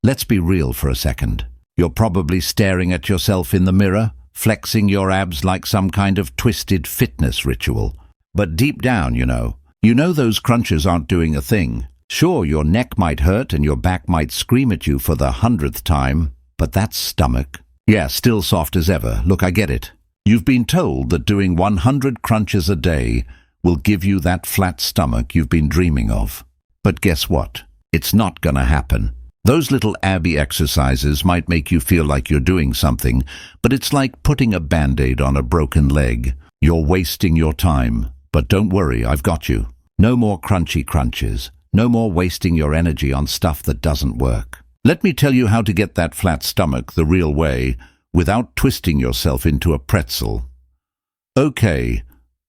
Let's be real for a second. You're probably staring at yourself in the mirror, flexing your abs like some kind of twisted fitness ritual. But deep down, you know those crunches aren't doing a thing. Sure, your neck might hurt and your back might scream at you for the 100th time, but that stomach, yeah, still soft as ever. Look, I get it. You've been told that doing 100 crunches a day will give you that flat stomach you've been dreaming of. But guess what? It's not gonna happen. Those little abby exercises might make you feel like you're doing something, but it's like putting a band-aid on a broken leg. You're wasting your time. But don't worry, I've got you. No more crunchy crunches. No more wasting your energy on stuff that doesn't work. Let me tell you how to get that flat stomach the real way, without twisting yourself into a pretzel. Okay,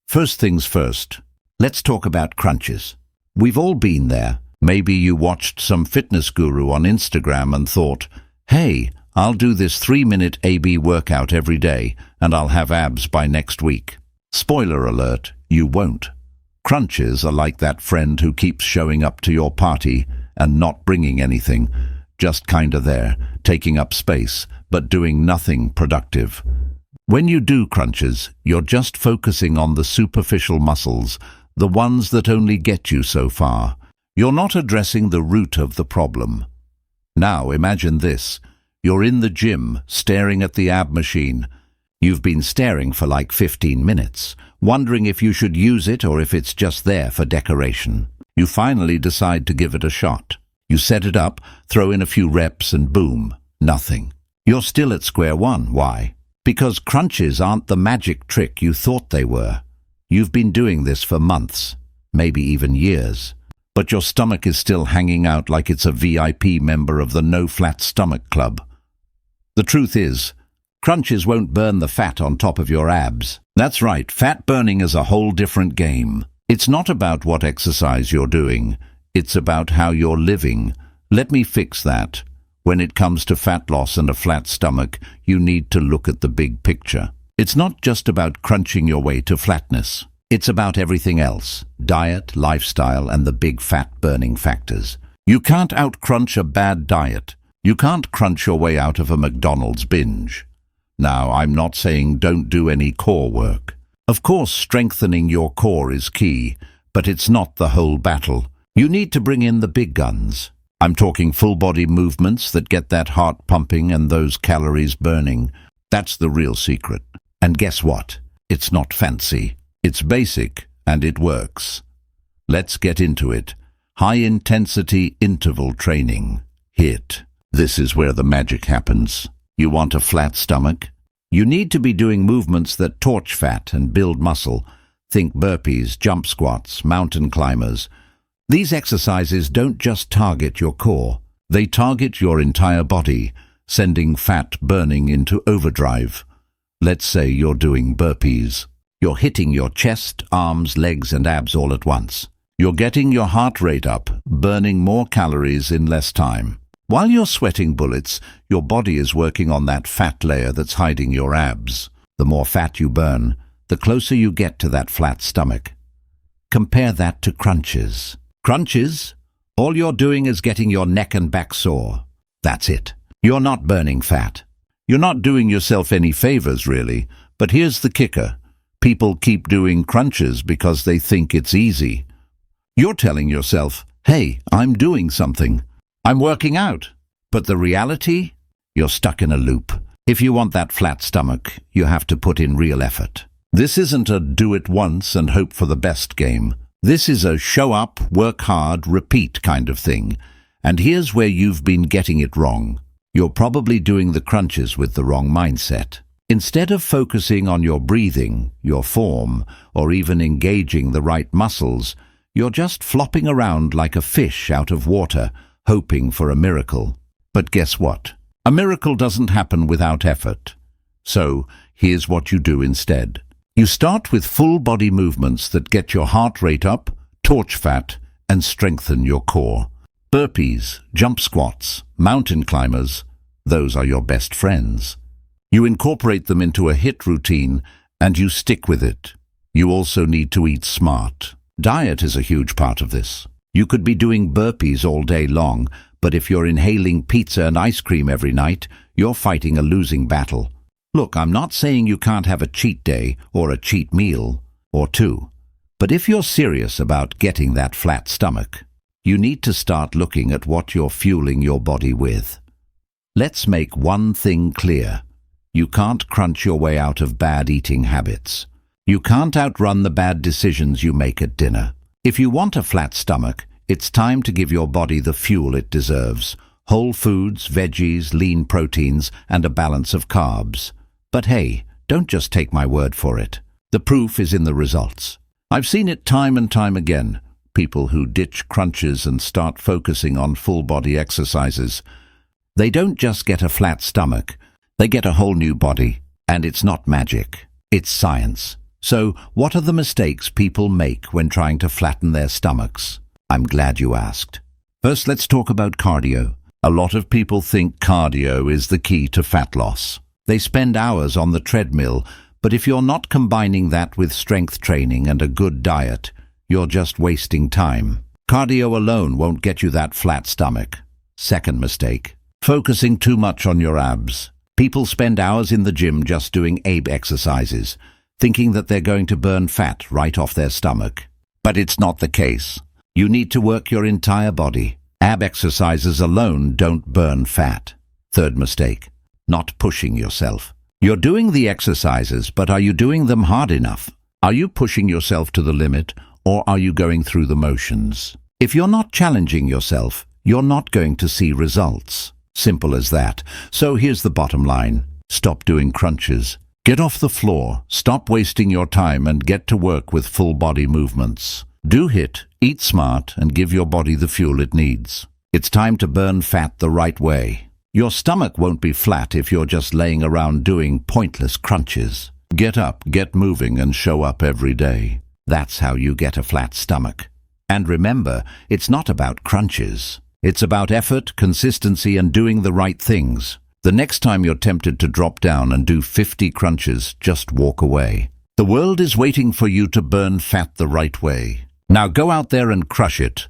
first things first. Let's talk about crunches. We've all been there. Maybe you watched some fitness guru on Instagram and thought, hey, I'll do this 3-minute AB workout every day and I'll have abs by next week. Spoiler alert, you won't. Crunches are like that friend who keeps showing up to your party and not bringing anything, just kinda there, taking up space, but doing nothing productive. When you do crunches, you're just focusing on the superficial muscles, the ones that only get you so far. You're not addressing the root of the problem. Now imagine this. You're in the gym, staring at the ab machine. You've been staring for like 15 minutes, wondering if you should use it or if it's just there for decoration. You finally decide to give it a shot. You set it up, throw in a few reps and boom, nothing. You're still at square one. Why? Because crunches aren't the magic trick you thought they were. You've been doing this for months, maybe even years. But your stomach is still hanging out like it's a VIP member of the No Flat Stomach Club. The truth is, crunches won't burn the fat on top of your abs. That's right, fat burning is a whole different game. It's not about what exercise you're doing, it's about how you're living. Let me fix that. When it comes to fat loss and a flat stomach, you need to look at the big picture. It's not just about crunching your way to flatness. It's about everything else: diet, lifestyle, and the big fat-burning factors. You can't out-crunch a bad diet. You can't crunch your way out of a McDonald's binge. Now, I'm not saying don't do any core work. Of course, strengthening your core is key, but it's not the whole battle. You need to bring in the big guns. I'm talking full-body movements that get that heart pumping and those calories burning. That's the real secret. And guess what? It's not fancy. It's basic, and it works. Let's get into it. High-intensity interval training. HIIT. This is where the magic happens. You want a flat stomach? You need to be doing movements that torch fat and build muscle. Think burpees, jump squats, mountain climbers. These exercises don't just target your core. They target your entire body, sending fat burning into overdrive. Let's say you're doing burpees. You're hitting your chest, arms, legs, and abs all at once. You're getting your heart rate up, burning more calories in less time. While you're sweating bullets, your body is working on that fat layer that's hiding your abs. The more fat you burn, the closer you get to that flat stomach. Compare that to crunches. Crunches? All you're doing is getting your neck and back sore. That's it. You're not burning fat. You're not doing yourself any favors, really. But here's the kicker. People keep doing crunches because they think it's easy. You're telling yourself, hey, I'm doing something. I'm working out. But the reality? You're stuck in a loop. If you want that flat stomach, you have to put in real effort. This isn't a do it once and hope for the best game. This is a show up, work hard, repeat kind of thing. And here's where you've been getting it wrong. You're probably doing the crunches with the wrong mindset. Instead of focusing on your breathing, your form, or even engaging the right muscles, you're just flopping around like a fish out of water, hoping for a miracle. But guess what? A miracle doesn't happen without effort. So, here's what you do instead. You start with full-body movements that get your heart rate up, torch fat, and strengthen your core. Burpees, jump squats, mountain climbers, those are your best friends. You incorporate them into a HIIT routine, and you stick with it. You also need to eat smart. Diet is a huge part of this. You could be doing burpees all day long, But if you're inhaling pizza and ice cream every night, you're fighting a losing battle. Look, I'm not saying you can't have a cheat day or a cheat meal or two. But if you're serious about getting that flat stomach, you need to start looking at what you're fueling your body with. Let's make one thing clear. You can't crunch your way out of bad eating habits. You can't outrun the bad decisions you make at dinner. If you want a flat stomach, it's time to give your body the fuel it deserves. Whole foods, veggies, lean proteins, and a balance of carbs. But hey, don't just take my word for it. The proof is in the results. I've seen it time and time again. People who ditch crunches and start focusing on full-body exercises. They don't just get a flat stomach, they get a whole new body. And it's not magic, it's science. So, what are the mistakes people make when trying to flatten their stomachs? I'm glad you asked. First, let's talk about cardio. A lot of people think cardio is the key to fat loss. They spend hours on the treadmill, but if you're not combining that with strength training and a good diet, you're just wasting time. Cardio alone won't get you that flat stomach. Second mistake, focusing too much on your abs. People spend hours in the gym just doing ab exercises, thinking that they're going to burn fat right off their stomach. But it's not the case. You need to work your entire body. Ab exercises alone don't burn fat. Third mistake, not pushing yourself. You're doing the exercises, but are you doing them hard enough? Are you pushing yourself to the limit, or are you going through the motions? If you're not challenging yourself, you're not going to see results. Simple as that. So here's the bottom line. Stop doing crunches. Get off the floor, stop wasting your time, and get to work with full body movements. Do HIIT, eat smart, and give your body the fuel it needs. It's time to burn fat the right way. Your stomach won't be flat if you're just laying around doing pointless crunches. Get up, get moving, and show up every day. That's how you get a flat stomach. And remember, it's not about crunches. It's about effort, consistency, and doing the right things. The next time you're tempted to drop down and do 50 crunches, just walk away. The world is waiting for you to burn fat the right way. Now go out there and crush it.